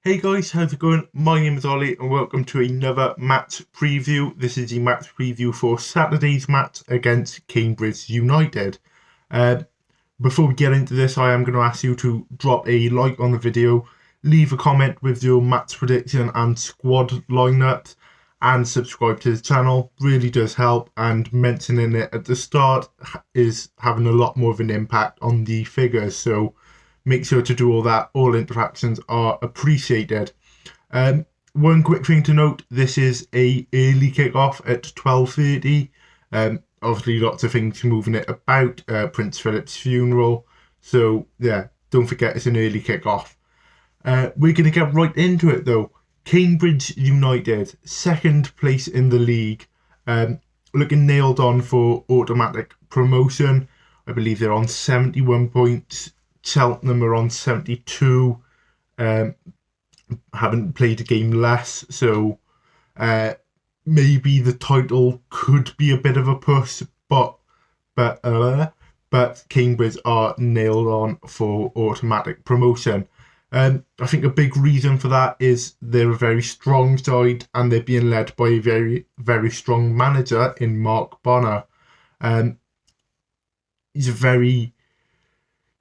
Hey guys, how's it going? My name is Ollie and welcome to another match preview. This is the match preview for Saturday's match against Cambridge United. Uh, Before we get into this, I am going to ask you to drop a like on the video, leave a comment with your match prediction and squad lineup, and subscribe to the channel. Really does help, and mentioning it at the start is having a lot more of an impact on the figures. So make sure to do all that. All interactions are appreciated. One quick thing to note: this is a early kickoff at 12:30. Obviously, lots of things moving it about. Prince Philip's funeral, so yeah, don't forget it's an early kickoff. We're going to get right into it though. Cambridge United, second place in the league, looking nailed on for automatic promotion. I believe they're on 71 points. Cheltenham are on 72. Haven't played a game less, so maybe the title could be a bit of a push, but Cambridge are nailed on for automatic promotion. I think a big reason for that is they're a very strong side and they're being led by a very, very strong manager in Mark Bonner. He's very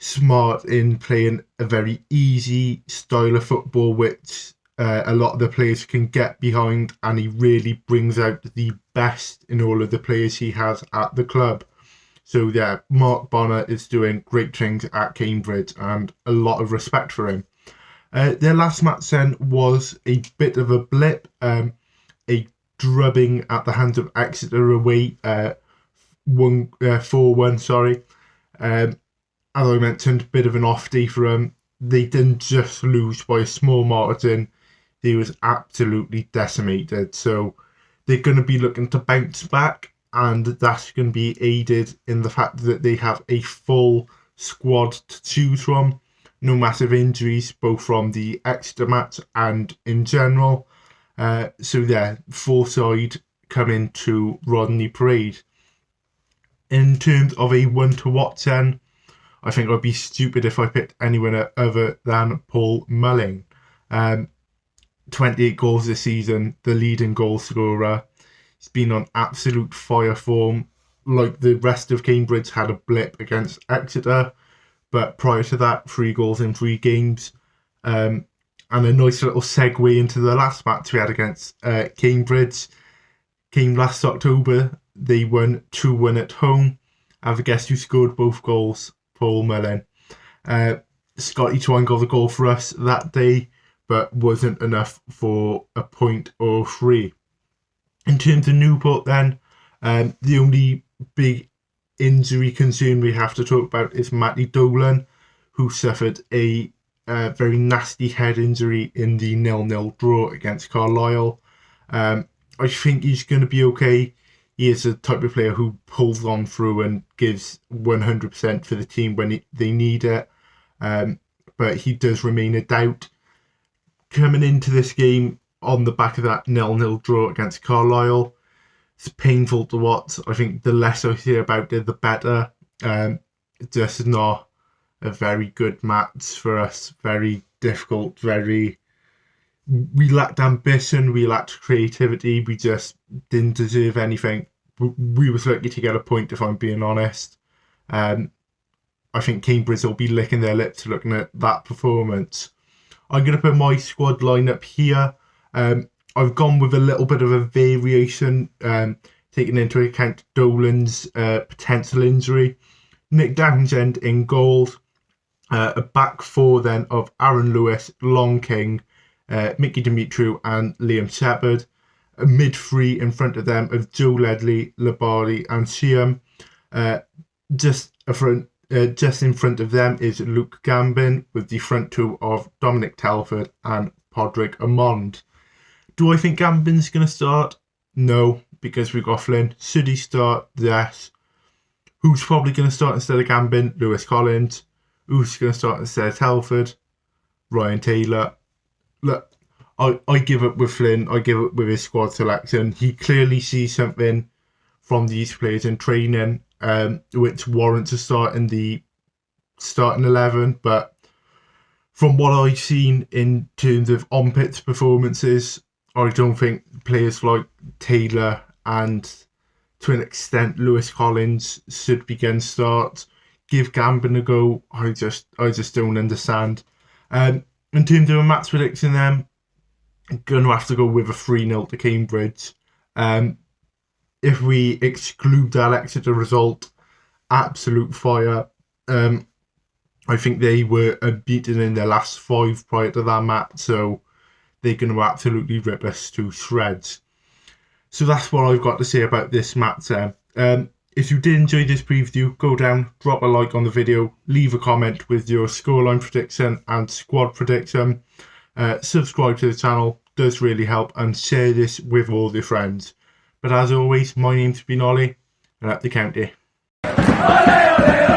smart in playing a very easy style of football, which a lot of the players can get behind, and he really brings out the best in all of the players he has at the club. So yeah, Mark Bonner is doing great things at Cambridge, and a lot of respect for him. Their last match then was a bit of a blip, a drubbing at the hands of Exeter away, 4-1. Sorry. As I mentioned, bit of an off day for them. They didn't just lose by a small margin; they was absolutely decimated. So they're going to be looking to bounce back, and that's going to be aided in the fact that they have a full squad to choose from. No massive injuries, both from the Exeter match and in general. So yeah, full side coming to Rodney Parade. In terms of a 1 to watch then, I think I'd be stupid if I picked anyone other than Paul Mullin. 28 goals this season, the leading goal scorer. He's been on absolute fire form. Like the rest of Cambridge, had a blip against Exeter, but prior to that, 3 goals in 3 games. And a nice little segue into the last match we had against Cambridge. Came last October. They won 2-1 at home. Have a guess who scored both goals? Paul Mullin. Scotty Twine got the goal for us that day, but wasn't enough for a point or 3. In terms of Newport then, the only big injury concern we have to talk about is Matty Dolan, who suffered a very nasty head injury in the 0-0 draw against Carlisle. I think he's going to be okay. He is the type of player who pulls on through and gives 100% for the team when they need it. But he does remain a doubt. Coming into this game on the back of that 0-0 draw against Carlisle, it's painful to watch. I think the less I hear about it, the better. Just not a very good match for us. Very difficult, we lacked ambition, we lacked creativity, we just didn't deserve anything. We was lucky to get a point, if I'm being honest. I think Cambridge will be licking their lips looking at that performance. I'm going to put my squad lineup here. I've gone with a little bit of a variation, taking into account Dolan's potential injury. Nick Townsend in goal. A back 4 then of Aaron Lewis, Long King, Mickey Dimitriou and Liam Shepherd. A mid 3 in front of them of Joe Ledley, Labari and Sheehan. Just in front of them is Luke Gambin, with the front 2 of Dominic Telford and Podrick Amond. Do I think Gambin's going to start? No, because we've got Flynn. Should he start? Yes. Who's probably going to start instead of Gambin? Lewis Collins. Who's going to start instead of Telford? Ryan Taylor. Look, I give up with Flynn. I give up with his squad selection. He clearly sees something from these players in training, which warrants a start in the starting 11. But from what I've seen in terms of on-pitch performances, I don't think players like Taylor and, to an extent, Lewis Collins should be getting starts. Give Gambin a go. I just don't understand. In terms of a match prediction, then I'm gonna have to go with a 3-0 to Cambridge. If we exclude that Exeter result, absolute fire. I think they were unbeaten in their last 5 prior to that match, so they're going to absolutely rip us to shreds. So that's what I've got to say about this match. If you did enjoy this preview, go down, drop a like on the video, leave a comment with your scoreline prediction and squad prediction. Subscribe to the channel, does really help, and share this with all your friends. But as always, my name's been Ollie, and up the county. Ollie, Ollie,